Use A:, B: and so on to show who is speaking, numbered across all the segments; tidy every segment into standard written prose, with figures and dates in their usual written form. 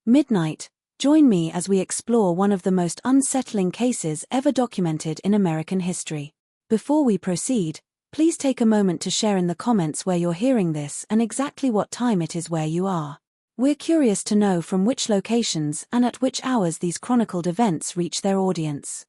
A: Midnight. Join me as we explore one of the most unsettling cases ever documented in American history. Before we proceed, please take a moment to share in the comments where you're hearing this and exactly what time it is where you are. We're curious to know from which locations and at which hours these chronicled events reach their audience.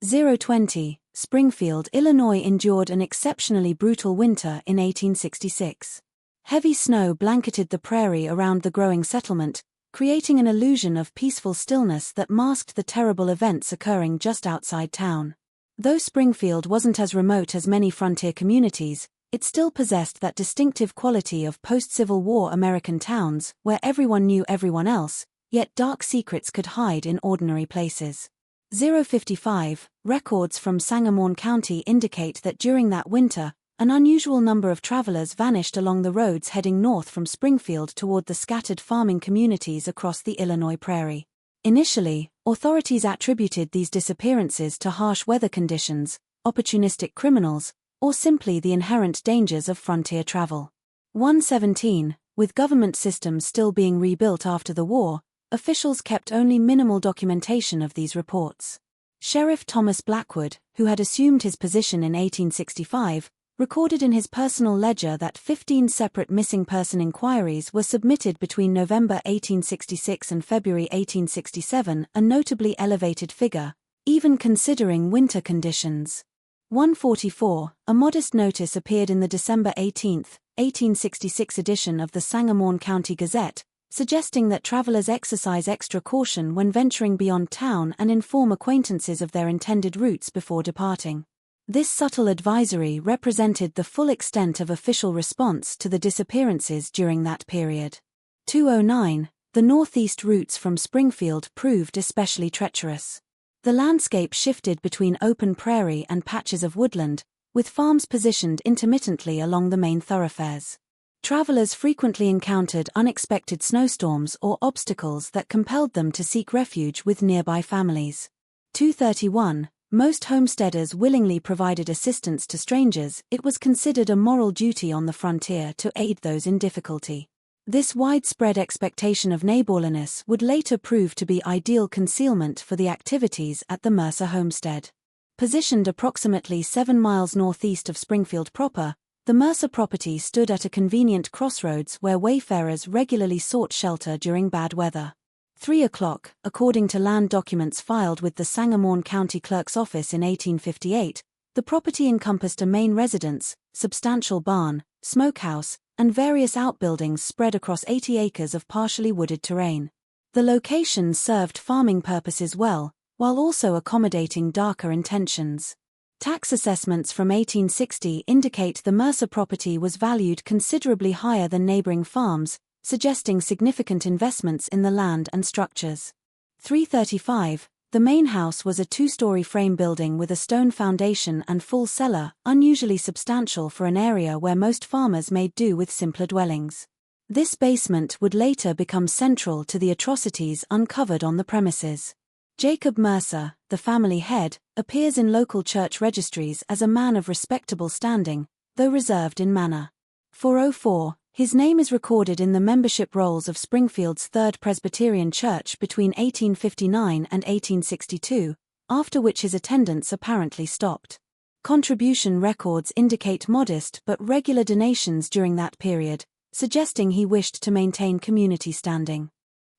A: 020, Springfield, Illinois endured an exceptionally brutal winter in 1866. Heavy snow blanketed the prairie around the growing settlement, creating an illusion of peaceful stillness that masked the terrible events occurring just outside town. Though Springfield wasn't as remote as many frontier communities, it still possessed that distinctive quality of post-Civil War American towns where everyone knew everyone else, yet dark secrets could hide in ordinary places. 055, records from Sangamon County indicate that during that winter, an unusual number of travelers vanished along the roads heading north from Springfield toward the scattered farming communities across the Illinois prairie. Initially, authorities attributed these disappearances to harsh weather conditions, opportunistic criminals, or simply the inherent dangers of frontier travel. 117, with government systems still being rebuilt after the war, officials kept only minimal documentation of these reports. Sheriff Thomas Blackwood, who had assumed his position in 1865, recorded in his personal ledger that 15 separate missing person inquiries were submitted between November 1866 and February 1867, a notably elevated figure, even considering winter conditions. 144, a modest notice appeared in the December 18, 1866 edition of the Sangamon County Gazette, suggesting that travelers exercise extra caution when venturing beyond town and inform acquaintances of their intended routes before departing. This subtle advisory represented the full extent of official response to the disappearances during that period. 209, the northeast routes from Springfield proved especially treacherous. The landscape shifted between open prairie and patches of woodland, with farms positioned intermittently along the main thoroughfares. Travelers frequently encountered unexpected snowstorms or obstacles that compelled them to seek refuge with nearby families. 231, most homesteaders willingly provided assistance to strangers. It was considered a moral duty on the frontier to aid those in difficulty. This widespread expectation of neighborliness would later prove to be ideal concealment for the activities at the Mercer homestead. Positioned approximately 7 miles northeast of Springfield proper, the Mercer property stood at a convenient crossroads where wayfarers regularly sought shelter during bad weather. 3 o'clock, according to land documents filed with the Sangamon County Clerk's office in 1858, the property encompassed a main residence, substantial barn, smokehouse, and various outbuildings spread across 80 acres of partially wooded terrain. The location served farming purposes well, while also accommodating darker intentions. Tax assessments from 1860 indicate the Mercer property was valued considerably higher than neighboring farms, suggesting significant investments in the land and structures. 335, the main house was a 2-story frame building with a stone foundation and full cellar, unusually substantial for an area where most farmers made do with simpler dwellings. This basement would later become central to the atrocities uncovered on the premises. Jacob Mercer, the family head, appears in local church registries as a man of respectable standing, though reserved in manner. 404, his name is recorded in the membership rolls of Springfield's Third Presbyterian Church between 1859 and 1862, after which his attendance apparently stopped. Contribution records indicate modest but regular donations during that period, suggesting he wished to maintain community standing.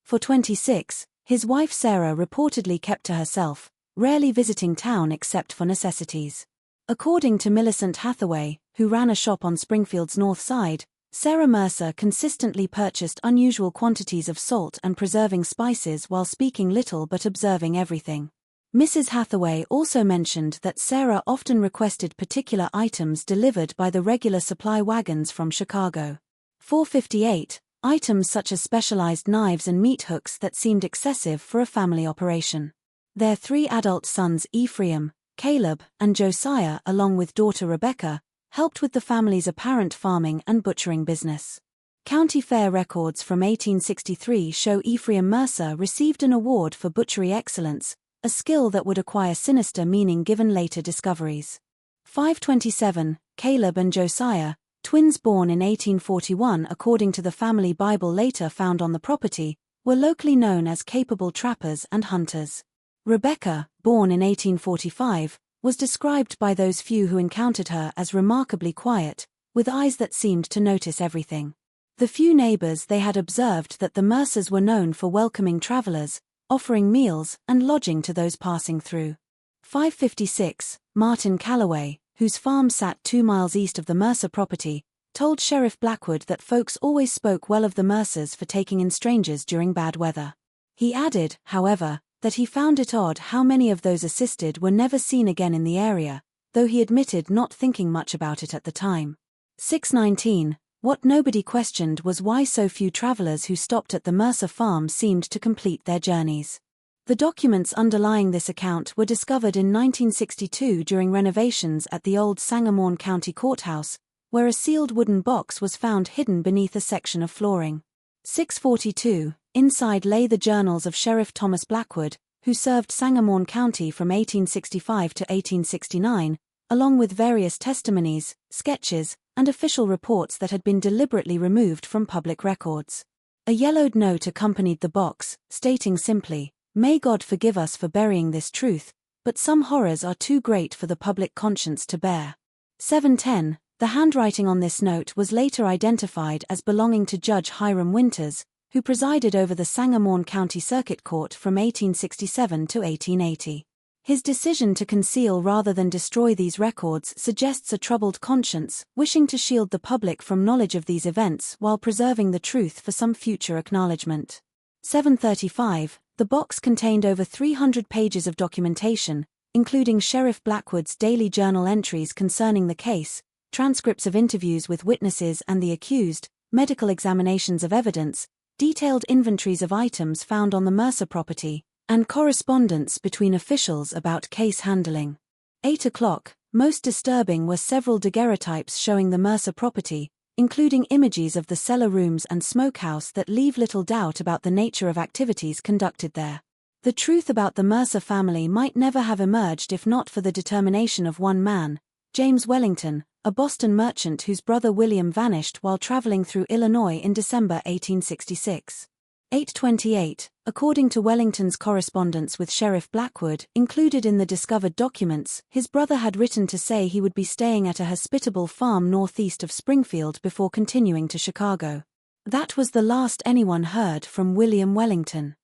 A: 426, his wife Sarah reportedly kept to herself, rarely visiting town except for necessities. According to Millicent Hathaway, who ran a shop on Springfield's north side, Sarah Mercer consistently purchased unusual quantities of salt and preserving spices while speaking little but observing everything. Mrs. Hathaway also mentioned that Sarah often requested particular items delivered by the regular supply wagons from Chicago. 458, items such as specialized knives and meat hooks that seemed excessive for a family operation. Their 3 adult sons Ephraim, Caleb, and Josiah, along with daughter Rebecca, helped with the family's apparent farming and butchering business. County Fair records from 1863 show Ephraim Mercer received an award for butchery excellence, a skill that would acquire sinister meaning given later discoveries. 527, Caleb and Josiah, twins born in 1841 according to the family Bible later found on the property, were locally known as capable trappers and hunters. Rebecca, born in 1845, was described by those few who encountered her as remarkably quiet, with eyes that seemed to notice everything. The few neighbors they had observed that the Mercers were known for welcoming travelers, offering meals and lodging to those passing through. 556, Martin Calloway, whose farm sat 2 miles east of the Mercer property, told Sheriff Blackwood that folks always spoke well of the Mercers for taking in strangers during bad weather. He added, however, that he found it odd how many of those assisted were never seen again in the area, though he admitted not thinking much about it at the time. 619. What nobody questioned was why so few travelers who stopped at the Mercer farm seemed to complete their journeys. The documents underlying this account were discovered in 1962 during renovations at the old Sangamon County Courthouse, where a sealed wooden box was found hidden beneath a section of flooring. 642. Inside lay the journals of Sheriff Thomas Blackwood, who served Sangamon County from 1865 to 1869, along with various testimonies, sketches, and official reports that had been deliberately removed from public records. A yellowed note accompanied the box, stating simply, "May God forgive us for burying this truth, but some horrors are too great for the public conscience to bear." 710. The handwriting on this note was later identified as belonging to Judge Hiram Winters, who presided over the Sangamon County Circuit Court from 1867 to 1880. His decision to conceal rather than destroy these records suggests a troubled conscience, wishing to shield the public from knowledge of these events while preserving the truth for some future acknowledgement. 735. The box contained over 300 pages of documentation, including Sheriff Blackwood's daily journal entries concerning the case, transcripts of interviews with witnesses and the accused, medical examinations of evidence, detailed inventories of items found on the Mercer property, and correspondence between officials about case handling. 8 o'clock. Most disturbing were several daguerreotypes showing the Mercer property, including images of the cellar rooms and smokehouse that leave little doubt about the nature of activities conducted there. The truth about the Mercer family might never have emerged if not for the determination of one man, James Wellington, a Boston merchant whose brother William vanished while traveling through Illinois in December 1866. 828. According to Wellington's correspondence with Sheriff Blackwood, included in the discovered documents, his brother had written to say he would be staying at a hospitable farm northeast of Springfield before continuing to Chicago. That was the last anyone heard from William Wellington.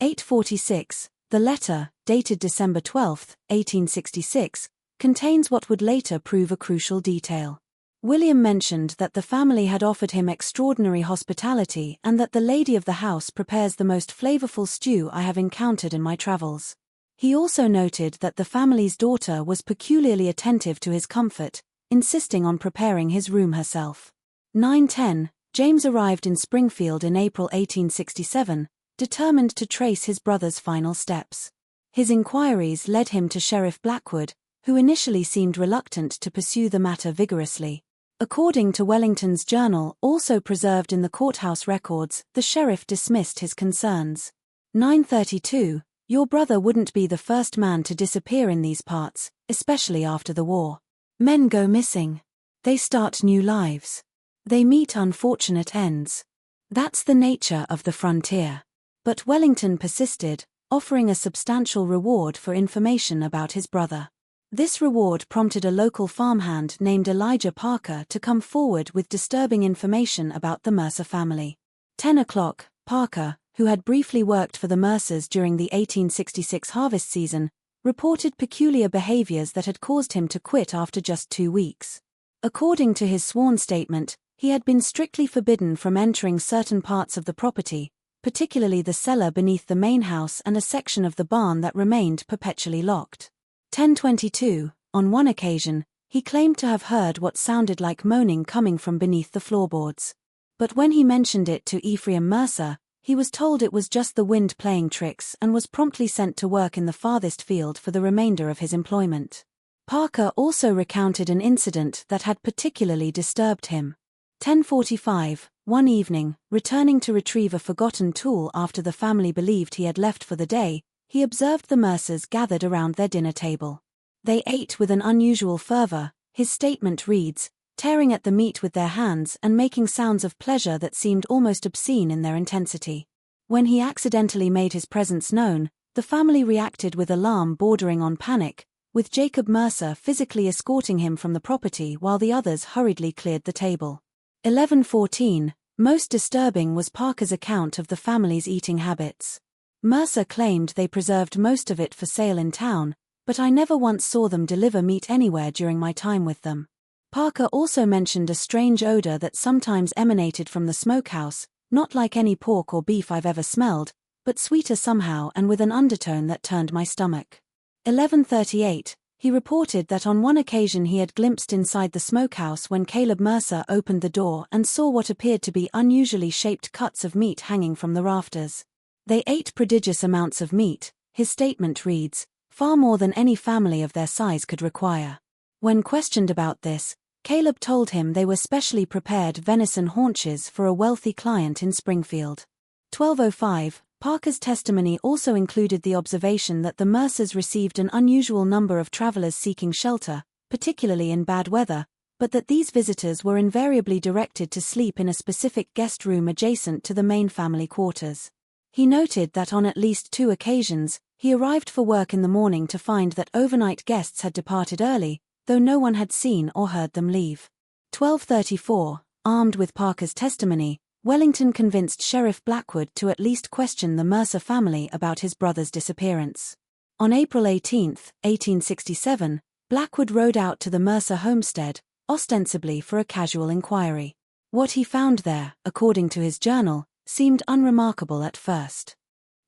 A: 846. The letter, dated December 12, 1866, contains what would later prove a crucial detail. William mentioned that the family had offered him extraordinary hospitality and that the lady of the house prepares the most flavorful stew I have encountered in my travels. He also noted that the family's daughter was peculiarly attentive to his comfort, insisting on preparing his room herself. 910. James arrived in Springfield in April 1867, determined to trace his brother's final steps. His inquiries led him to Sheriff Blackwood, who initially seemed reluctant to pursue the matter vigorously. According to Wellington's journal, also preserved in the courthouse records, the sheriff dismissed his concerns. 932. Your brother wouldn't be the first man to disappear in these parts, especially after the war. Men go missing. They start new lives. They meet unfortunate ends. That's the nature of the frontier. But Wellington persisted, offering a substantial reward for information about his brother. This reward prompted a local farmhand named Elijah Parker to come forward with disturbing information about the Mercer family. 10 o'clock. Parker, who had briefly worked for the Mercers during the 1866 harvest season, reported peculiar behaviors that had caused him to quit after just 2 weeks. According to his sworn statement, he had been strictly forbidden from entering certain parts of the property, particularly the cellar beneath the main house and a section of the barn that remained perpetually locked. 1022. On one occasion, he claimed to have heard what sounded like moaning coming from beneath the floorboards. But when he mentioned it to Ephraim Mercer, he was told it was just the wind playing tricks and was promptly sent to work in the farthest field for the remainder of his employment. Parker also recounted an incident that had particularly disturbed him. 1045. One evening, returning to retrieve a forgotten tool after the family believed he had left for the day, he observed the Mercers gathered around their dinner table. They ate with an unusual fervor, his statement reads, tearing at the meat with their hands and making sounds of pleasure that seemed almost obscene in their intensity. When he accidentally made his presence known, the family reacted with alarm bordering on panic, with Jacob Mercer physically escorting him from the property while the others hurriedly cleared the table. 11:14. Most disturbing was Parker's account of the family's eating habits. Mercer claimed they preserved most of it for sale in town, but I never once saw them deliver meat anywhere during my time with them. Parker also mentioned a strange odor that sometimes emanated from the smokehouse, not like any pork or beef I've ever smelled, but sweeter somehow and with an undertone that turned my stomach. 11:38. He reported that on one occasion he had glimpsed inside the smokehouse when Caleb Mercer opened the door and saw what appeared to be unusually shaped cuts of meat hanging from the rafters. They ate prodigious amounts of meat, his statement reads, far more than any family of their size could require. When questioned about this, Caleb told him they were specially prepared venison haunches for a wealthy client in Springfield. 12:05. Parker's testimony also included the observation that the Mercers received an unusual number of travelers seeking shelter, particularly in bad weather, but that these visitors were invariably directed to sleep in a specific guest room adjacent to the main family quarters. He noted that on at least 2 occasions, he arrived for work in the morning to find that overnight guests had departed early, though no one had seen or heard them leave. 12:34. Armed with Parker's testimony, Wellington convinced Sheriff Blackwood to at least question the Mercer family about his brother's disappearance. On April 18, 1867, Blackwood rode out to the Mercer homestead, ostensibly for a casual inquiry. What he found there, according to his journal, seemed unremarkable at first.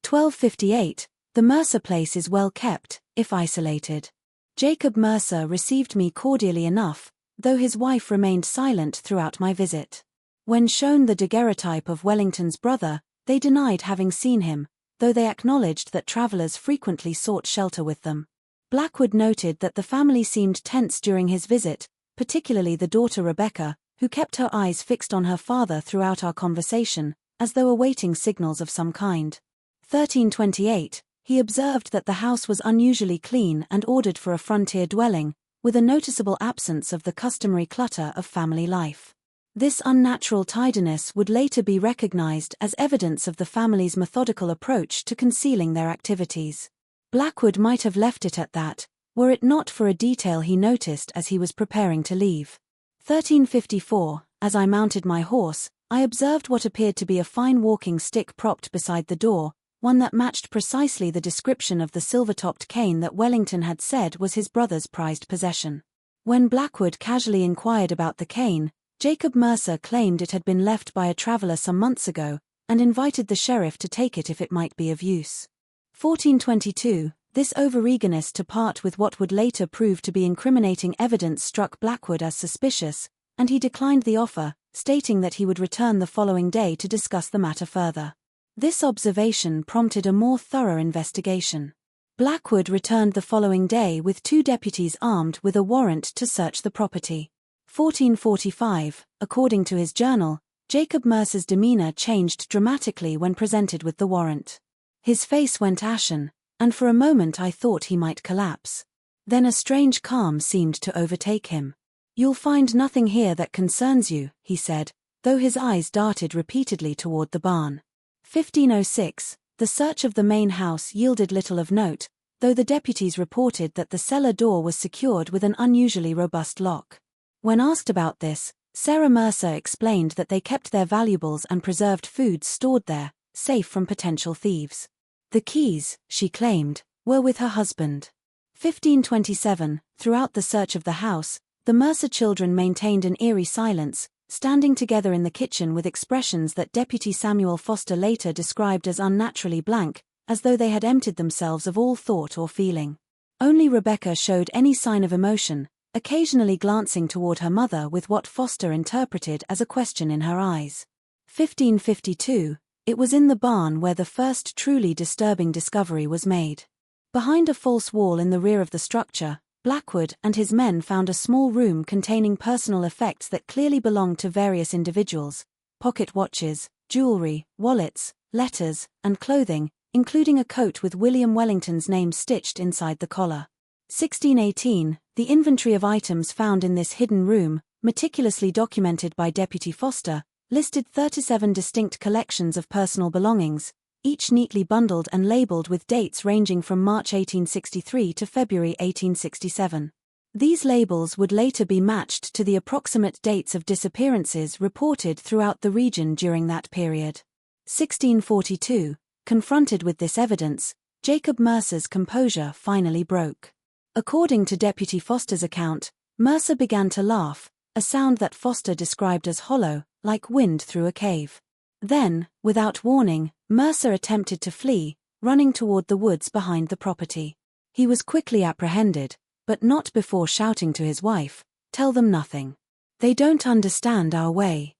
A: 12:58. The Mercer place is well kept, if isolated. Jacob Mercer received me cordially enough, though his wife remained silent throughout my visit. When shown the daguerreotype of Wellington's brother, they denied having seen him, though they acknowledged that travelers frequently sought shelter with them. Blackwood noted that the family seemed tense during his visit, particularly the daughter Rebecca, who kept her eyes fixed on her father throughout our conversation, as though awaiting signals of some kind. 13:28. He observed that the house was unusually clean and ordered for a frontier dwelling, with a noticeable absence of the customary clutter of family life. This unnatural tidiness would later be recognized as evidence of the family's methodical approach to concealing their activities. Blackwood might have left it at that, were it not for a detail he noticed as he was preparing to leave. 13:54. As I mounted my horse, I observed what appeared to be a fine walking stick propped beside the door, one that matched precisely the description of the silver-topped cane that Wellington had said was his brother's prized possession. When Blackwood casually inquired about the cane, Jacob Mercer claimed it had been left by a traveler some months ago, and invited the sheriff to take it if it might be of use. 14:22. This overeagerness to part with what would later prove to be incriminating evidence struck Blackwood as suspicious, and he declined the offer, stating that he would return the following day to discuss the matter further. This observation prompted a more thorough investigation. Blackwood returned the following day with 2 deputies armed with a warrant to search the property. 14:45. According to his journal, Jacob Mercer's demeanor changed dramatically when presented with the warrant. His face went ashen, and for a moment I thought he might collapse. Then a strange calm seemed to overtake him. "You'll find nothing here that concerns you," he said, though his eyes darted repeatedly toward the barn. 15:06. The search of the main house yielded little of note, though the deputies reported that the cellar door was secured with an unusually robust lock. When asked about this, Sarah Mercer explained that they kept their valuables and preserved foods stored there, safe from potential thieves. The keys, she claimed, were with her husband. 15:27. Throughout the search of the house, the Mercer children maintained an eerie silence, standing together in the kitchen with expressions that Deputy Samuel Foster later described as unnaturally blank, as though they had emptied themselves of all thought or feeling. Only Rebecca showed any sign of emotion, occasionally glancing toward her mother with what Foster interpreted as a question in her eyes. 15:52. It was in the barn where the first truly disturbing discovery was made. Behind a false wall in the rear of the structure, Blackwood and his men found a small room containing personal effects that clearly belonged to various individuals: pocket watches, jewelry, wallets, letters, and clothing, including a coat with William Wellington's name stitched inside the collar. 16:18. The inventory of items found in this hidden room, meticulously documented by Deputy Foster, listed 37 distinct collections of personal belongings, each neatly bundled and labeled with dates ranging from March 1863 to February 1867. These labels would later be matched to the approximate dates of disappearances reported throughout the region during that period. 1642. Confronted with this evidence, Jacob Mercer's composure finally broke. According to Deputy Foster's account, Mercer began to laugh, a sound that Foster described as hollow, like wind through a cave. Then, without warning, Mercer attempted to flee, running toward the woods behind the property. He was quickly apprehended, but not before shouting to his wife, "Tell them nothing. They don't understand our way."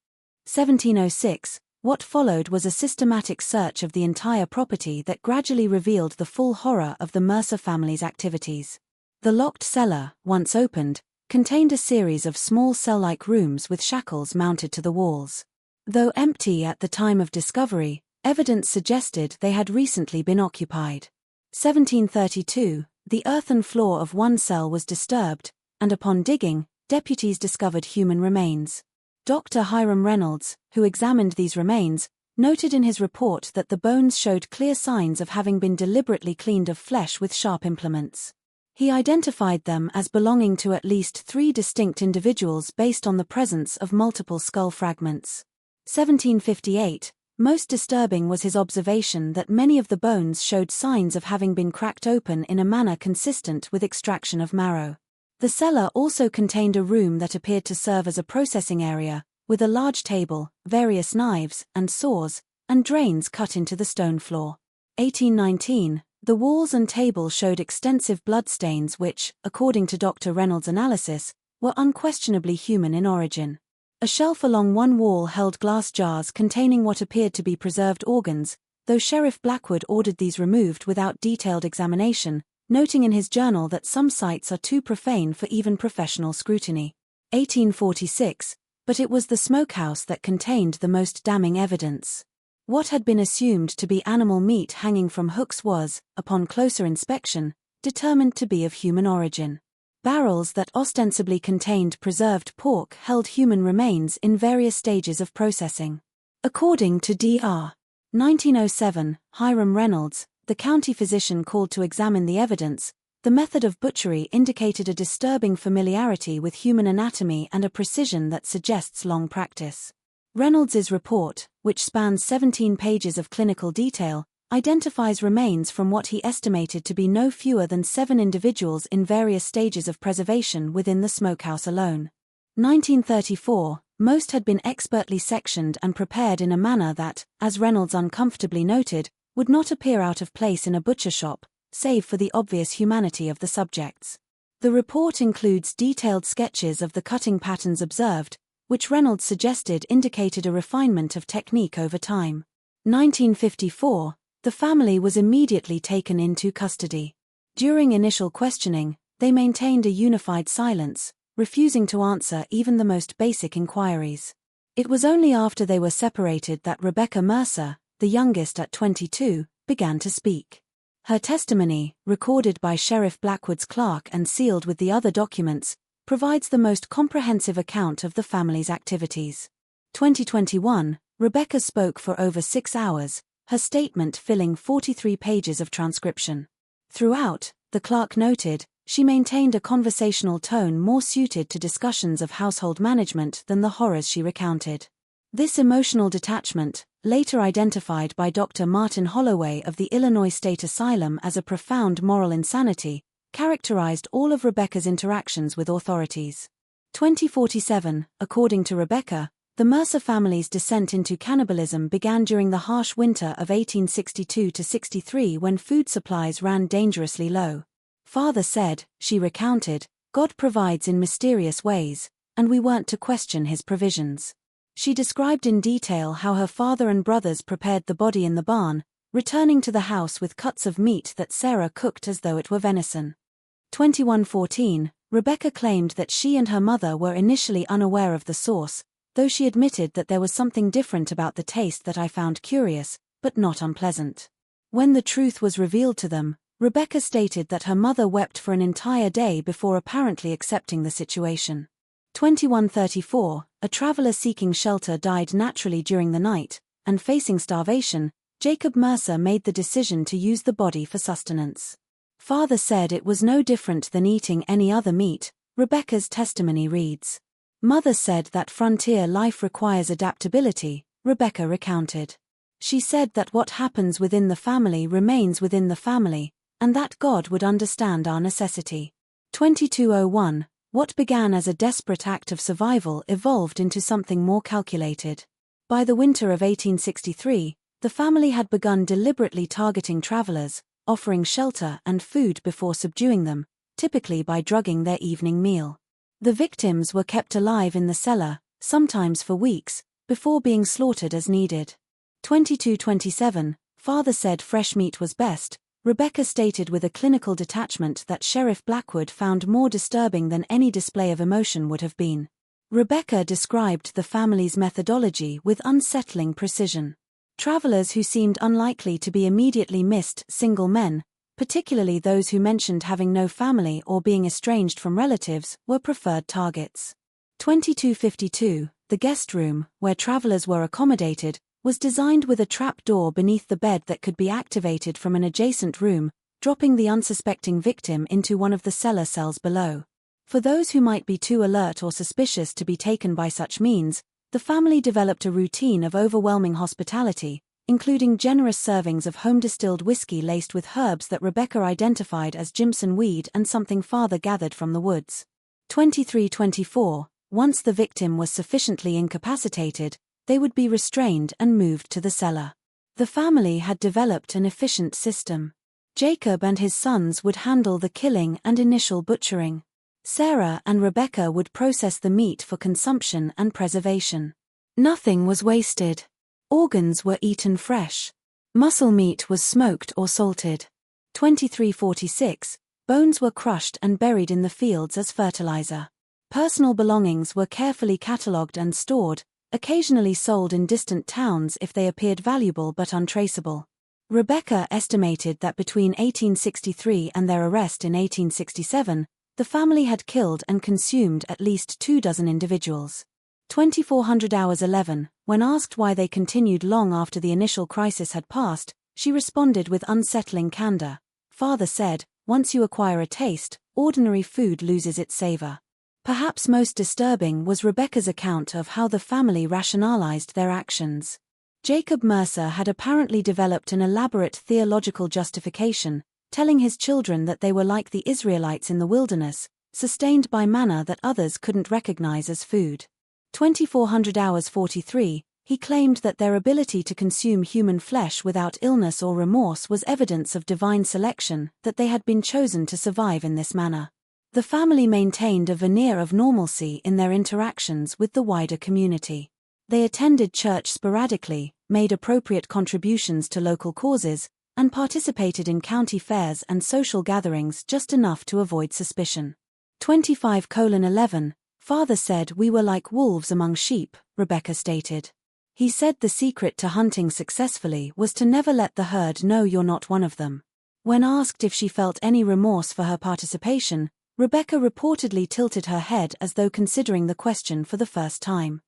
A: 1706. What followed was a systematic search of the entire property that gradually revealed the full horror of the Mercer family's activities. The locked cellar, once opened, contained a series of small cell-like rooms with shackles mounted to the walls. Though empty at the time of discovery, evidence suggested they had recently been occupied. 1732, the earthen floor of one cell was disturbed, and upon digging, deputies discovered human remains. Dr. Hiram Reynolds, who examined these remains, noted in his report that the bones showed clear signs of having been deliberately cleaned of flesh with sharp implements. He identified them as belonging to at least 3 distinct individuals based on the presence of multiple skull fragments. 1758. Most disturbing was his observation that many of the bones showed signs of having been cracked open in a manner consistent with extraction of marrow. The cellar also contained a room that appeared to serve as a processing area, with a large table, various knives and saws, and drains cut into the stone floor. 1819. The walls and table showed extensive bloodstains which, according to Dr. Reynolds' analysis, were unquestionably human in origin. A shelf along one wall held glass jars containing what appeared to be preserved organs, though Sheriff Blackwood ordered these removed without detailed examination, noting in his journal that some sites are too profane for even professional scrutiny. 1846. But it was the smokehouse that contained the most damning evidence. What had been assumed to be animal meat hanging from hooks was, upon closer inspection, determined to be of human origin. Barrels that ostensibly contained preserved pork held human remains in various stages of processing. According to Dr. 1907, Hiram Reynolds, the county physician called to examine the evidence, the method of butchery indicated a disturbing familiarity with human anatomy and a precision that suggests long practice. Reynolds's report, which spans 17 pages of clinical detail, identifies remains from what he estimated to be no fewer than 7 individuals in various stages of preservation within the smokehouse alone. 1934, most had been expertly sectioned and prepared in a manner that, as Reynolds uncomfortably noted, would not appear out of place in a butcher shop, save for the obvious humanity of the subjects. The report includes detailed sketches of the cutting patterns observed, which Reynolds suggested indicated a refinement of technique over time. 1954, the family was immediately taken into custody. During initial questioning, they maintained a unified silence, refusing to answer even the most basic inquiries. It was only after they were separated that Rebecca Mercer, the youngest at 22, began to speak. Her testimony, recorded by Sheriff Blackwood's clerk and sealed with the other documents, provides the most comprehensive account of the family's activities. 2021, Rebecca spoke for over 6 hours, her statement filling 43 pages of transcription. Throughout, the clerk noted, she maintained a conversational tone more suited to discussions of household management than the horrors she recounted. This emotional detachment, later identified by Dr. Martin Holloway of the Illinois State Asylum as a profound moral insanity, characterized all of Rebecca's interactions with authorities. 2047, according to Rebecca, the Mercer family's descent into cannibalism began during the harsh winter of 1862-63 when food supplies ran dangerously low. Father said, she recounted, God provides in mysterious ways, and we weren't to question his provisions. She described in detail how her father and brothers prepared the body in the barn, returning to the house with cuts of meat that Sarah cooked as though it were venison. 2114, Rebecca claimed that she and her mother were initially unaware of the source, though she admitted that there was something different about the taste that I found curious, but not unpleasant. When the truth was revealed to them, Rebecca stated that her mother wept for an entire day before apparently accepting the situation. 2134, a traveler seeking shelter died naturally during the night, and facing starvation, Jacob Mercer made the decision to use the body for sustenance. Father said it was no different than eating any other meat, Rebecca's testimony reads. Mother said that frontier life requires adaptability, Rebecca recounted. She said that what happens within the family remains within the family, and that God would understand our necessity. 2201, what began as a desperate act of survival evolved into something more calculated. By the winter of 1863, the family had begun deliberately targeting travelers, offering shelter and food before subduing them, typically by drugging their evening meal. The victims were kept alive in the cellar, sometimes for weeks, before being slaughtered as needed. 2227, Father said fresh meat was best. Rebecca stated with a clinical detachment that Sheriff Blackwood found more disturbing than any display of emotion would have been. Rebecca described the family's methodology with unsettling precision. Travelers who seemed unlikely to be immediately missed, single men, particularly those who mentioned having no family or being estranged from relatives, were preferred targets. 2252, the guest room, where travelers were accommodated, was designed with a trap door beneath the bed that could be activated from an adjacent room, dropping the unsuspecting victim into one of the cellar cells below. For those who might be too alert or suspicious to be taken by such means, the family developed a routine of overwhelming hospitality, including generous servings of home-distilled whiskey laced with herbs that Rebecca identified as Jimson weed and something Father gathered from the woods. 2324, once the victim was sufficiently incapacitated, they would be restrained and moved to the cellar. The family had developed an efficient system. Jacob and his sons would handle the killing and initial butchering. Sarah and Rebecca would process the meat for consumption and preservation. Nothing was wasted. Organs were eaten fresh. Muscle meat was smoked or salted. 2346, bones were crushed and buried in the fields as fertilizer. Personal belongings were carefully catalogued and stored, occasionally sold in distant towns if they appeared valuable but untraceable. Rebecca estimated that between 1863 and their arrest in 1867, the family had killed and consumed at least 24 individuals. 2400 hours 11, when asked why they continued long after the initial crisis had passed, she responded with unsettling candor. Father said, once you acquire a taste, ordinary food loses its savor. Perhaps most disturbing was Rebecca's account of how the family rationalized their actions. Jacob Mercer had apparently developed an elaborate theological justification, telling his children that they were like the Israelites in the wilderness, sustained by manna that others couldn't recognize as food. 2400 hours 43, he claimed that their ability to consume human flesh without illness or remorse was evidence of divine selection, that they had been chosen to survive in this manner. The family maintained a veneer of normalcy in their interactions with the wider community. They attended church sporadically, made appropriate contributions to local causes, and participated in county fairs and social gatherings just enough to avoid suspicion. 25:11, Father said we were like wolves among sheep, Rebecca stated. He said the secret to hunting successfully was to never let the herd know you're not one of them. When asked if she felt any remorse for her participation, Rebecca reportedly tilted her head as though considering the question for the first time.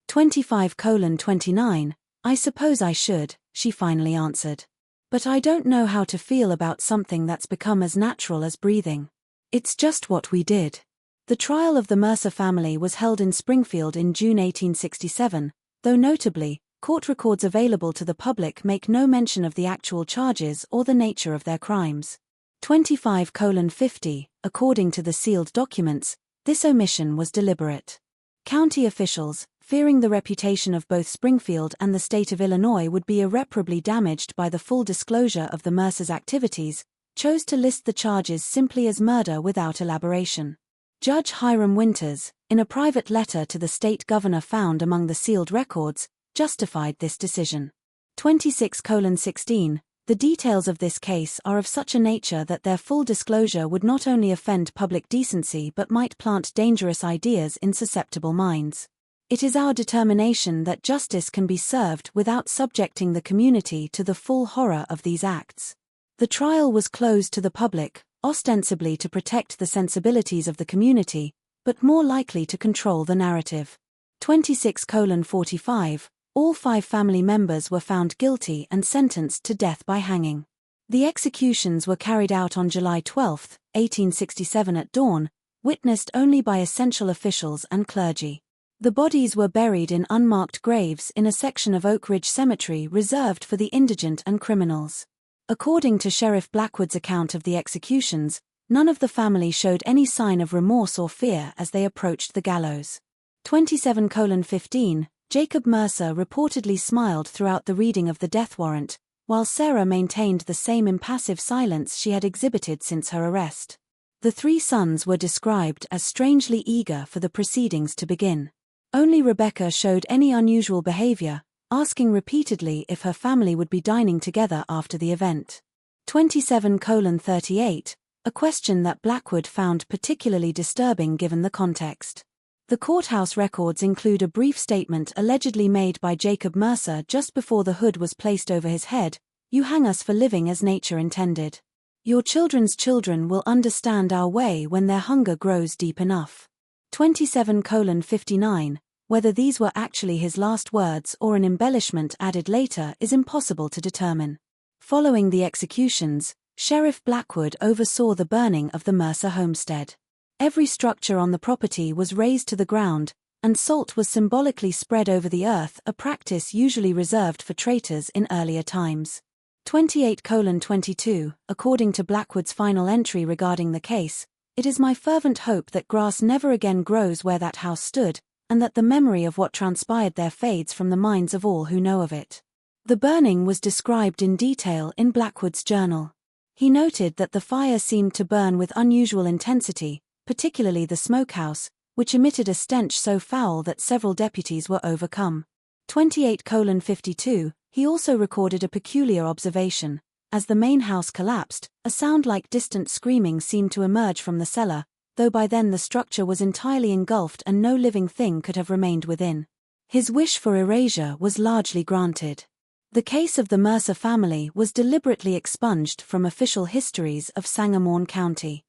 A: 25:29, I suppose I should, she finally answered. But I don't know how to feel about something that's become as natural as breathing. It's just what we did. The trial of the Mercer family was held in Springfield in June 1867, though notably, court records available to the public make no mention of the actual charges or the nature of their crimes. 25:50, according to the sealed documents, this omission was deliberate. County officials, fearing the reputation of both Springfield and the state of Illinois would be irreparably damaged by the full disclosure of the Mercers' activities, chose to list the charges simply as murder without elaboration. Judge Hiram Winters, in a private letter to the state governor found among the sealed records, justified this decision. 26:16, the details of this case are of such a nature that their full disclosure would not only offend public decency but might plant dangerous ideas in susceptible minds. It is our determination that justice can be served without subjecting the community to the full horror of these acts. The trial was closed to the public, ostensibly to protect the sensibilities of the community, but more likely to control the narrative. 26:45, All 5 family members were found guilty and sentenced to death by hanging. The executions were carried out on July 12, 1867 at dawn, witnessed only by essential officials and clergy. The bodies were buried in unmarked graves in a section of Oak Ridge Cemetery reserved for the indigent and criminals. According to Sheriff Blackwood's account of the executions, none of the family showed any sign of remorse or fear as they approached the gallows. 27:15, Jacob Mercer reportedly smiled throughout the reading of the death warrant, while Sarah maintained the same impassive silence she had exhibited since her arrest. The 3 sons were described as strangely eager for the proceedings to begin. Only Rebecca showed any unusual behavior, asking repeatedly if her family would be dining together after the event. 27:38, a question that Blackwood found particularly disturbing given the context. The courthouse records include a brief statement allegedly made by Jacob Mercer just before the hood was placed over his head: "You hang us for living as nature intended. Your children's children will understand our way when their hunger grows deep enough." 27:59, whether these were actually his last words or an embellishment added later is impossible to determine. Following the executions, Sheriff Blackwood oversaw the burning of the Mercer homestead. Every structure on the property was razed to the ground, and salt was symbolically spread over the earth, a practice usually reserved for traitors in earlier times. 28:22, according to Blackwood's final entry regarding the case, "It is my fervent hope that grass never again grows where that house stood, and that the memory of what transpired there fades from the minds of all who know of it." The burning was described in detail in Blackwood's journal. He noted that the fire seemed to burn with unusual intensity, particularly the smokehouse, which emitted a stench so foul that several deputies were overcome. 28:52, he also recorded a peculiar observation. As the main house collapsed, a sound like distant screaming seemed to emerge from the cellar, though by then the structure was entirely engulfed and no living thing could have remained within. His wish for erasure was largely granted. The case of the Mercer family was deliberately expunged from official histories of Sangamon County.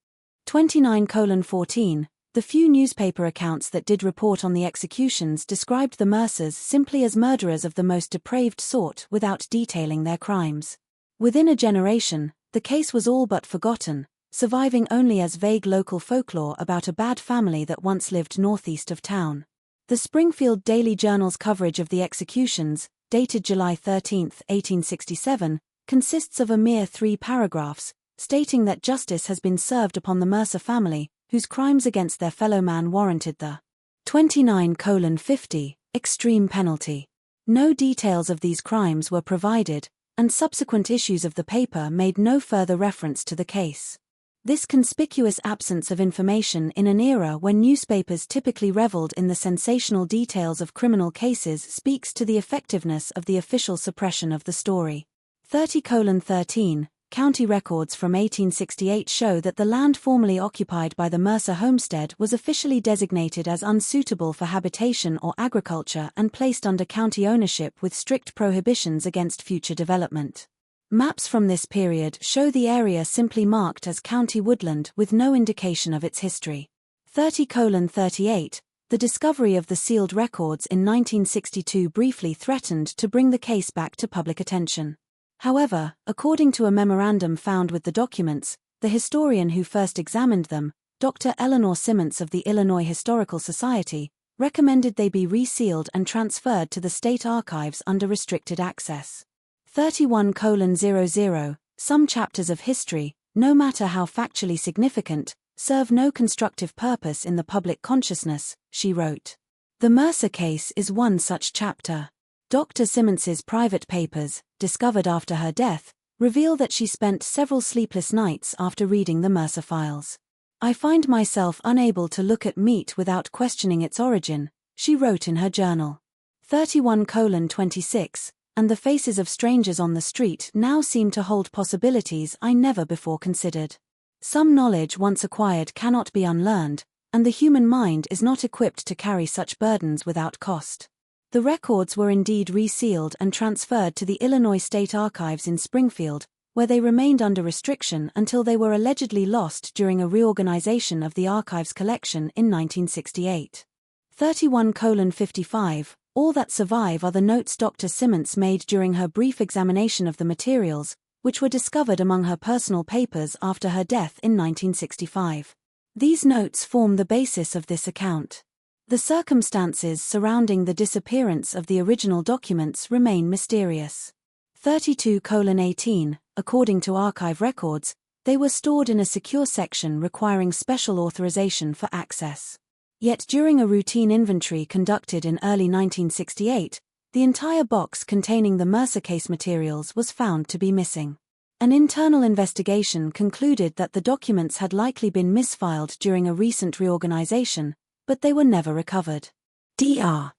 A: 29:14, the few newspaper accounts that did report on the executions described the Mercers simply as murderers of the most depraved sort without detailing their crimes. Within a generation, the case was all but forgotten, surviving only as vague local folklore about a bad family that once lived northeast of town. The Springfield Daily Journal's coverage of the executions, dated July 13, 1867, consists of a mere 3 paragraphs, stating that justice has been served upon the Mercer family, whose crimes against their fellow man warranted the 29:50 extreme penalty. No details of these crimes were provided, and subsequent issues of the paper made no further reference to the case. This conspicuous absence of information in an era when newspapers typically reveled in the sensational details of criminal cases speaks to the effectiveness of the official suppression of the story. 30:13, county records from 1868 show that the land formerly occupied by the Mercer homestead was officially designated as unsuitable for habitation or agriculture and placed under county ownership with strict prohibitions against future development. Maps from this period show the area simply marked as county woodland with no indication of its history. 30:38, the discovery of the sealed records in 1962 briefly threatened to bring the case back to public attention. However, according to a memorandum found with the documents, the historian who first examined them, Dr. Eleanor Simmons of the Illinois Historical Society, recommended they be resealed and transferred to the state archives under restricted access. 31:00, some chapters of history, no matter how factually significant, serve no constructive purpose in the public consciousness, she wrote. The Mercer case is one such chapter. Dr. Simmons's private papers, discovered after her death, reveal that she spent several sleepless nights after reading the Mercer files. "I find myself unable to look at meat without questioning its origin," she wrote in her journal. 31:26, and the faces of strangers on the street now seem to hold possibilities I never before considered. Some knowledge once acquired cannot be unlearned, and the human mind is not equipped to carry such burdens without cost. The records were indeed resealed and transferred to the Illinois State Archives in Springfield, where they remained under restriction until they were allegedly lost during a reorganization of the archives collection in 1968. 31:55, All that survive are the notes Dr. Simmons made during her brief examination of the materials, which were discovered among her personal papers after her death in 1965. These notes form the basis of this account. The circumstances surrounding the disappearance of the original documents remain mysterious. 32:18, according to archive records, they were stored in a secure section requiring special authorization for access. Yet during a routine inventory conducted in early 1968, the entire box containing the Mercer case materials was found to be missing. An internal investigation concluded that the documents had likely been misfiled during a recent reorganization, but they were never recovered. Dr.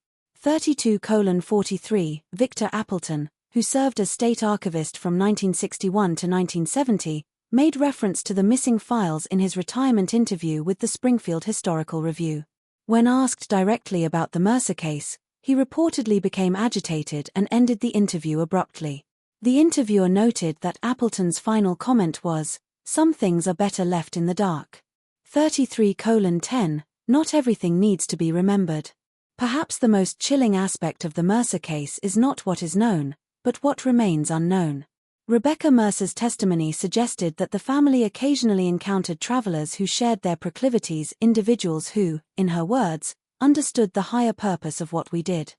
A: 32:43, Victor Appleton, who served as state archivist from 1961 to 1970, made reference to the missing files in his retirement interview with the Springfield Historical Review. When asked directly about the Mercer case, he reportedly became agitated and ended the interview abruptly. The interviewer noted that Appleton's final comment was, "Some things are better left in the dark." 33:10, not everything needs to be remembered. Perhaps the most chilling aspect of the Mercer case is not what is known, but what remains unknown. Rebecca Mercer's testimony suggested that the family occasionally encountered travelers who shared their proclivities, individuals who, in her words, understood the higher purpose of what we did.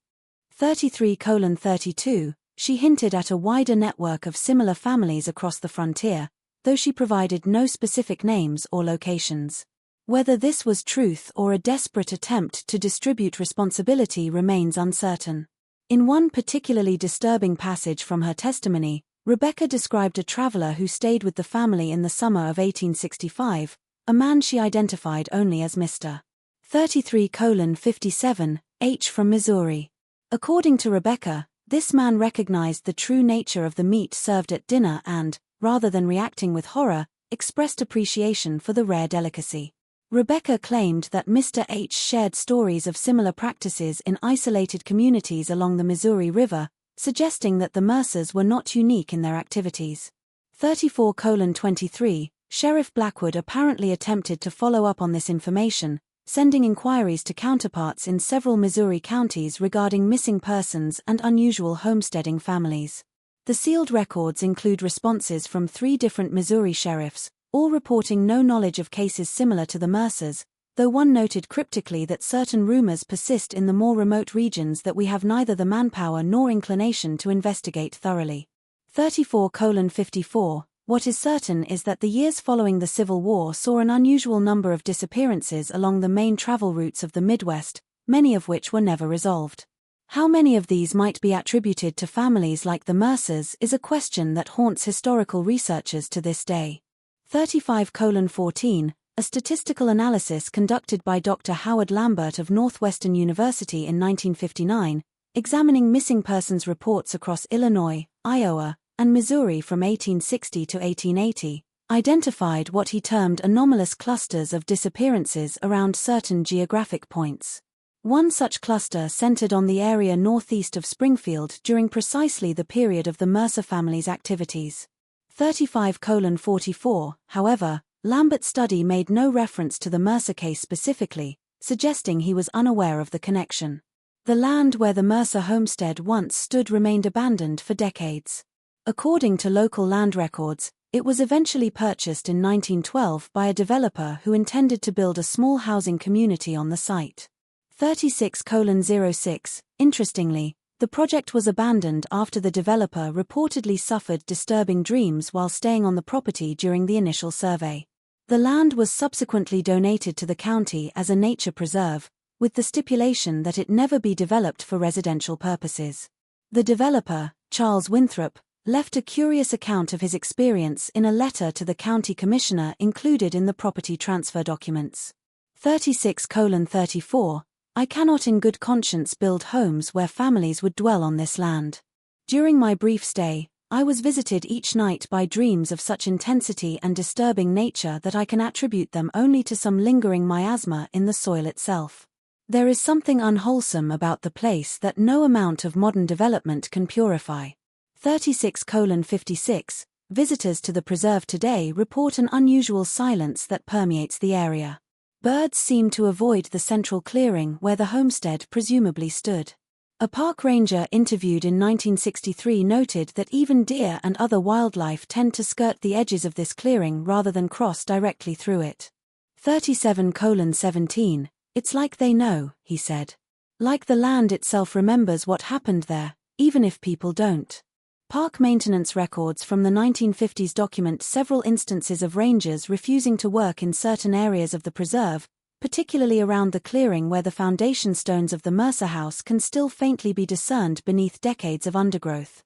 A: 33:32, she hinted at a wider network of similar families across the frontier, though she provided no specific names or locations. Whether this was truth or a desperate attempt to distribute responsibility remains uncertain. In one particularly disturbing passage from her testimony, Rebecca described a traveler who stayed with the family in the summer of 1865, a man she identified only as Mr. 33:57, H. from Missouri. According to Rebecca, this man recognized the true nature of the meat served at dinner and, rather than reacting with horror, expressed appreciation for the rare delicacy. Rebecca claimed that Mr. H shared stories of similar practices in isolated communities along the Missouri River, suggesting that the Mercers were not unique in their activities. 34:23, Sheriff Blackwood apparently attempted to follow up on this information, sending inquiries to counterparts in several Missouri counties regarding missing persons and unusual homesteading families. The sealed records include responses from 3 different Missouri sheriffs, all reporting no knowledge of cases similar to the Mercers, though one noted cryptically that certain rumors persist in the more remote regions that we have neither the manpower nor inclination to investigate thoroughly. 34:54, what is certain is that the years following the Civil War saw an unusual number of disappearances along the main travel routes of the Midwest, many of which were never resolved. How many of these might be attributed to families like the Mercers is a question that haunts historical researchers to this day. 35:14, a statistical analysis conducted by Dr. Howard Lambert of Northwestern University in 1959, examining missing persons reports across Illinois, Iowa, and Missouri from 1860 to 1880, identified what he termed anomalous clusters of disappearances around certain geographic points. One such cluster centered on the area northeast of Springfield during precisely the period of the Mercer family's activities. 35:44, however, Lambert's study made no reference to the Mercer case specifically, suggesting he was unaware of the connection. The land where the Mercer homestead once stood remained abandoned for decades. According to local land records, it was eventually purchased in 1912 by a developer who intended to build a small housing community on the site. 36:06, interestingly, the project was abandoned after the developer reportedly suffered disturbing dreams while staying on the property during the initial survey. The land was subsequently donated to the county as a nature preserve, with the stipulation that it never be developed for residential purposes. The developer, Charles Winthrop, left a curious account of his experience in a letter to the county commissioner included in the property transfer documents. 36:34, I cannot in good conscience build homes where families would dwell on this land. During my brief stay, I was visited each night by dreams of such intensity and disturbing nature that I can attribute them only to some lingering miasma in the soil itself. There is something unwholesome about the place that no amount of modern development can purify. 36:56, visitors to the preserve today report an unusual silence that permeates the area. Birds seem to avoid the central clearing where the homestead presumably stood. A park ranger interviewed in 1963 noted that even deer and other wildlife tend to skirt the edges of this clearing rather than cross directly through it. 37:17, "It's like they know," he said. "Like the land itself remembers what happened there, even if people don't." Park maintenance records from the 1950s document several instances of rangers refusing to work in certain areas of the preserve, particularly around the clearing where the foundation stones of the Mercer House can still faintly be discerned beneath decades of undergrowth.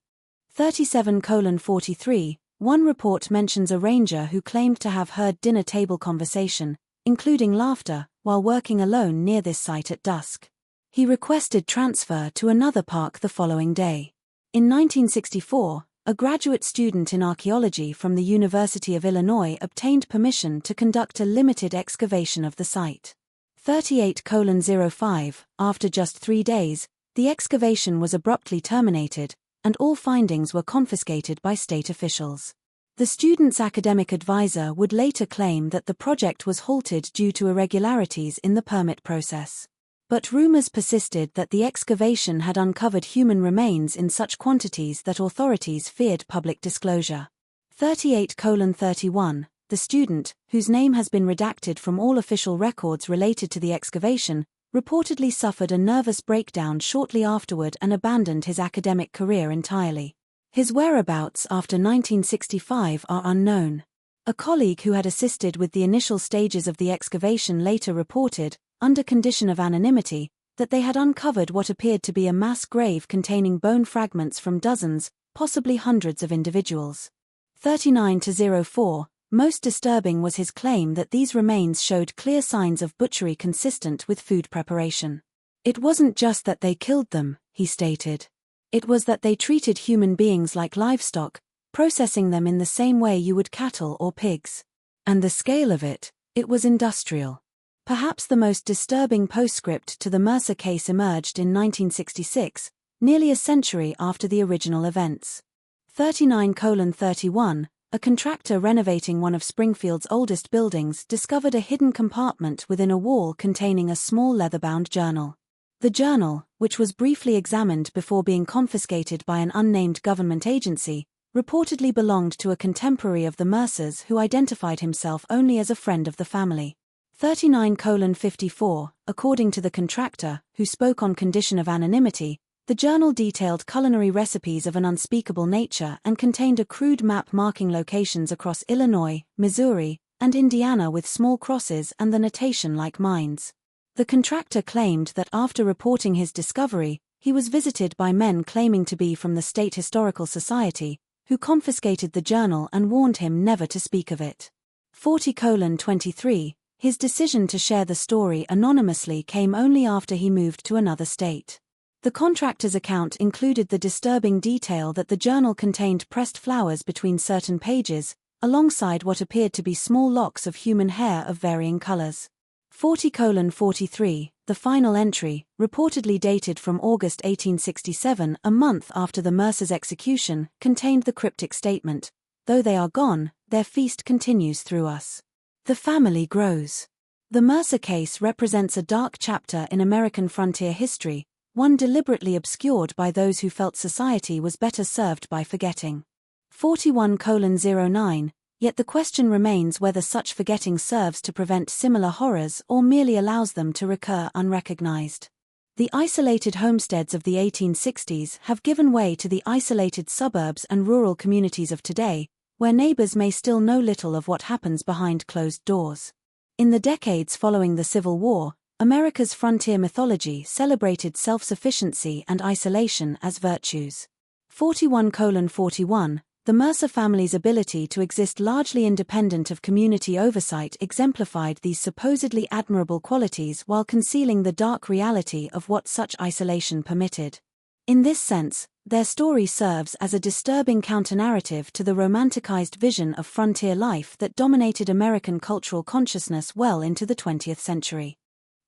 A: 37:43, one report mentions a ranger who claimed to have heard dinner table conversation, including laughter, while working alone near this site at dusk. He requested transfer to another park the following day. In 1964, a graduate student in archaeology from the University of Illinois obtained permission to conduct a limited excavation of the site. 38:05, after just 3 days, the excavation was abruptly terminated, and all findings were confiscated by state officials. The student's academic advisor would later claim that the project was halted due to irregularities in the permit process. But rumors persisted that the excavation had uncovered human remains in such quantities that authorities feared public disclosure. 38:31, the student, whose name has been redacted from all official records related to the excavation, reportedly suffered a nervous breakdown shortly afterward and abandoned his academic career entirely. His whereabouts after 1965 are unknown. A colleague who had assisted with the initial stages of the excavation later reported, under condition of anonymity, that they had uncovered what appeared to be a mass grave containing bone fragments from dozens, possibly hundreds of individuals. 39:04, most disturbing was his claim that these remains showed clear signs of butchery consistent with food preparation. "It wasn't just that they killed them," he stated. "It was that they treated human beings like livestock, processing them in the same way you would cattle or pigs. And the scale of it was industrial." Perhaps the most disturbing postscript to the Mercer case emerged in 1966, nearly a century after the original events. 39:31, a contractor renovating one of Springfield's oldest buildings discovered a hidden compartment within a wall containing a small leather-bound journal. The journal, which was briefly examined before being confiscated by an unnamed government agency, reportedly belonged to a contemporary of the Mercers who identified himself only as a friend of the family. 39:54, according to the contractor, who spoke on condition of anonymity, the journal detailed culinary recipes of an unspeakable nature and contained a crude map marking locations across Illinois, Missouri, and Indiana with small crosses and the notation like mines. The contractor claimed that after reporting his discovery, he was visited by men claiming to be from the State Historical Society, who confiscated the journal and warned him never to speak of it. 40:23, his decision to share the story anonymously came only after he moved to another state. The contractor's account included the disturbing detail that the journal contained pressed flowers between certain pages, alongside what appeared to be small locks of human hair of varying colors. 40:43, the final entry, reportedly dated from August 1867, a month after the Mercer's execution, contained the cryptic statement, "Though they are gone, their feast continues through us." The family grows. The Mercer case represents a dark chapter in American frontier history, one deliberately obscured by those who felt society was better served by forgetting. 41:09, yet the question remains whether such forgetting serves to prevent similar horrors or merely allows them to recur unrecognized. The isolated homesteads of the 1860s have given way to the isolated suburbs and rural communities of today, where neighbors may still know little of what happens behind closed doors. In the decades following the Civil War, America's frontier mythology celebrated self-sufficiency and isolation as virtues. 41:41, the Mercer family's ability to exist largely independent of community oversight exemplified these supposedly admirable qualities while concealing the dark reality of what such isolation permitted. In this sense, their story serves as a disturbing counter-narrative to the romanticized vision of frontier life that dominated American cultural consciousness well into the 20th century.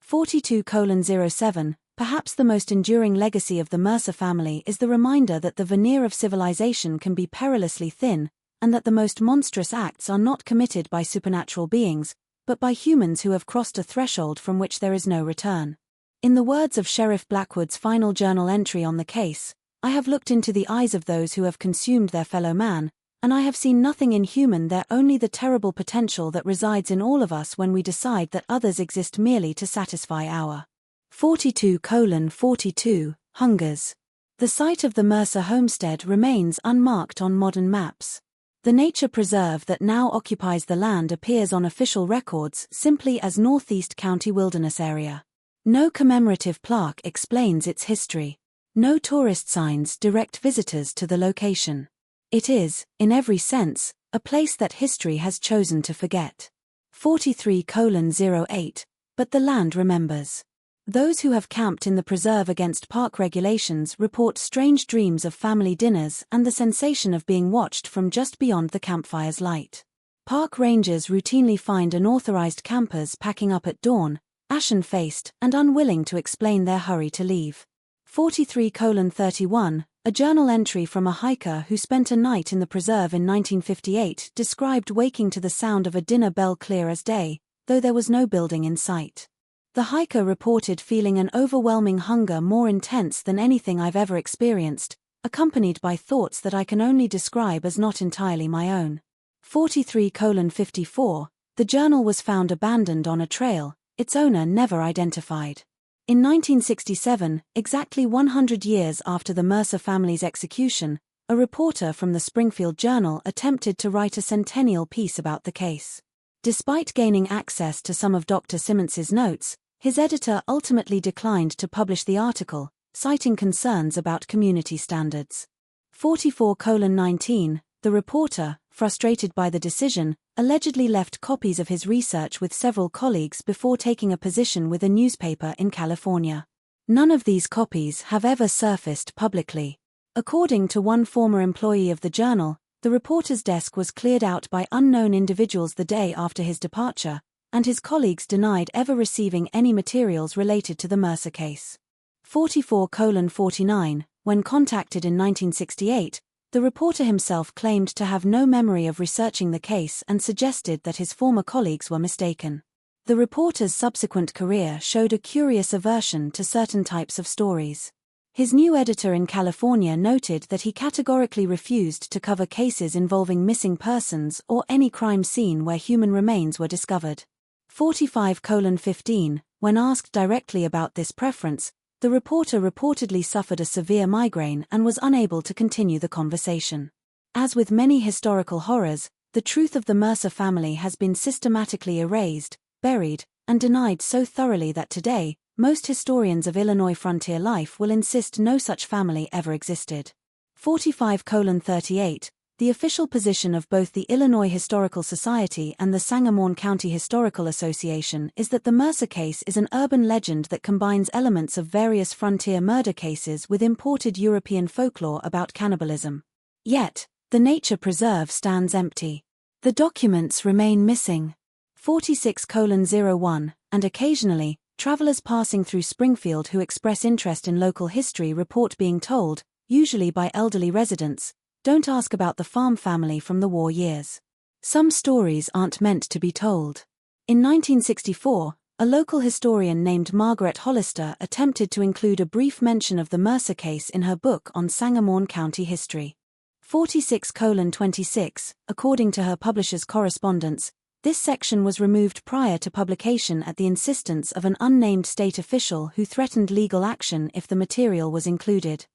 A: 42:07, perhaps the most enduring legacy of the Mercer family is the reminder that the veneer of civilization can be perilously thin, and that the most monstrous acts are not committed by supernatural beings, but by humans who have crossed a threshold from which there is no return. In the words of Sheriff Blackwood's final journal entry on the case, "I have looked into the eyes of those who have consumed their fellow man, and I have seen nothing inhuman there, only the terrible potential that resides in all of us when we decide that others exist merely to satisfy our 42:42 hungers." The site of the Mercer homestead remains unmarked on modern maps. The nature preserve that now occupies the land appears on official records simply as Northeast County Wilderness Area. No commemorative plaque explains its history. No tourist signs direct visitors to the location. It is, in every sense, a place that history has chosen to forget. 43:08, but the land remembers. Those who have camped in the preserve against park regulations report strange dreams of family dinners and the sensation of being watched from just beyond the campfire's light. Park rangers routinely find unauthorized campers packing up at dawn, ashen-faced and unwilling to explain their hurry to leave. 43:31, a journal entry from a hiker who spent a night in the preserve in 1958 described waking to the sound of a dinner bell clear as day, though there was no building in sight. The hiker reported feeling an overwhelming hunger more intense than anything I've ever experienced, accompanied by thoughts that I can only describe as not entirely my own. 43:54, the journal was found abandoned on a trail, its owner never identified. In 1967, exactly 100 years after the Mercer family's execution, a reporter from the Springfield Journal attempted to write a centennial piece about the case. Despite gaining access to some of Dr. Simmons's notes, his editor ultimately declined to publish the article, citing concerns about community standards. 44:19, the reporter, frustrated by the decision, allegedly left copies of his research with several colleagues before taking a position with a newspaper in California. None of these copies have ever surfaced publicly. According to one former employee of the journal, the reporter's desk was cleared out by unknown individuals the day after his departure, and his colleagues denied ever receiving any materials related to the Mercer case. 44:49, when contacted in 1968, the reporter himself claimed to have no memory of researching the case and suggested that his former colleagues were mistaken. The reporter's subsequent career showed a curious aversion to certain types of stories. His new editor in California noted that he categorically refused to cover cases involving missing persons or any crime scene where human remains were discovered. 45:15, when asked directly about this preference, the reporter reportedly suffered a severe migraine and was unable to continue the conversation. As with many historical horrors, the truth of the Mercer family has been systematically erased, buried, and denied so thoroughly that today, most historians of Illinois frontier life will insist no such family ever existed. 45:38, the official position of both the Illinois Historical Society and the Sangamon County Historical Association is that the Mercer case is an urban legend that combines elements of various frontier murder cases with imported European folklore about cannibalism. Yet, the nature preserve stands empty. The documents remain missing. 46:01, and occasionally, travelers passing through Springfield who express interest in local history report being told, usually by elderly residents, "Don't ask about the farm family from the war years. Some stories aren't meant to be told." In 1964, a local historian named Margaret Hollister attempted to include a brief mention of the Mercer case in her book on Sangamon County history. 46:26, according to her publisher's correspondence, this section was removed prior to publication at the insistence of an unnamed state official who threatened legal action if the material was included.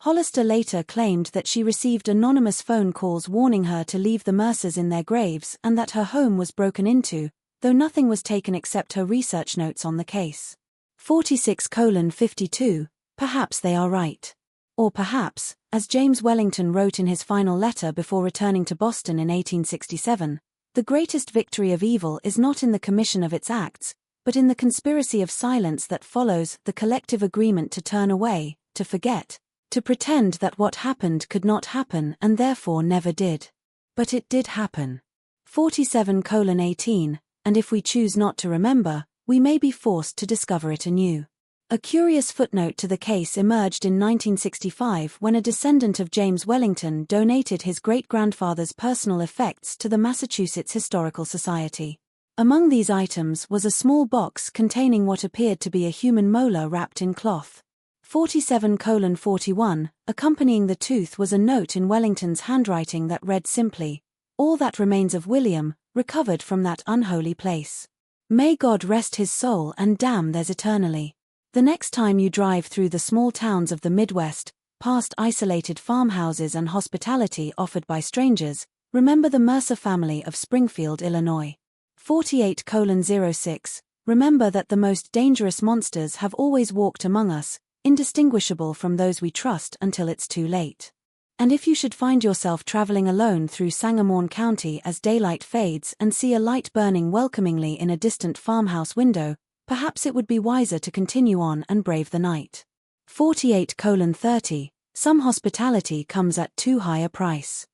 A: Hollister later claimed that she received anonymous phone calls warning her to leave the Mercers in their graves and that her home was broken into, though nothing was taken except her research notes on the case. 46:52, perhaps they are right. Or perhaps, as James Wellington wrote in his final letter before returning to Boston in 1867, the greatest victory of evil is not in the commission of its acts, but in the conspiracy of silence that follows the collective agreement to turn away, to forget, to pretend that what happened could not happen and therefore never did. But it did happen. 47:18, and if we choose not to remember, we may be forced to discover it anew. A curious footnote to the case emerged in 1965 when a descendant of James Wellington donated his great-grandfather's personal effects to the Massachusetts Historical Society. Among these items was a small box containing what appeared to be a human molar wrapped in cloth. 47:41, accompanying the tooth was a note in Wellington's handwriting that read simply, "All that remains of William, recovered from that unholy place. May God rest his soul and damn theirs eternally." The next time you drive through the small towns of the Midwest, past isolated farmhouses and hospitality offered by strangers, remember the Mercer family of Springfield, Illinois. 48:06, remember that the most dangerous monsters have always walked among us, indistinguishable from those we trust until it's too late. And if you should find yourself traveling alone through Sangamon County as daylight fades and see a light burning welcomingly in a distant farmhouse window, perhaps it would be wiser to continue on and brave the night. 48:30, some hospitality comes at too high a price.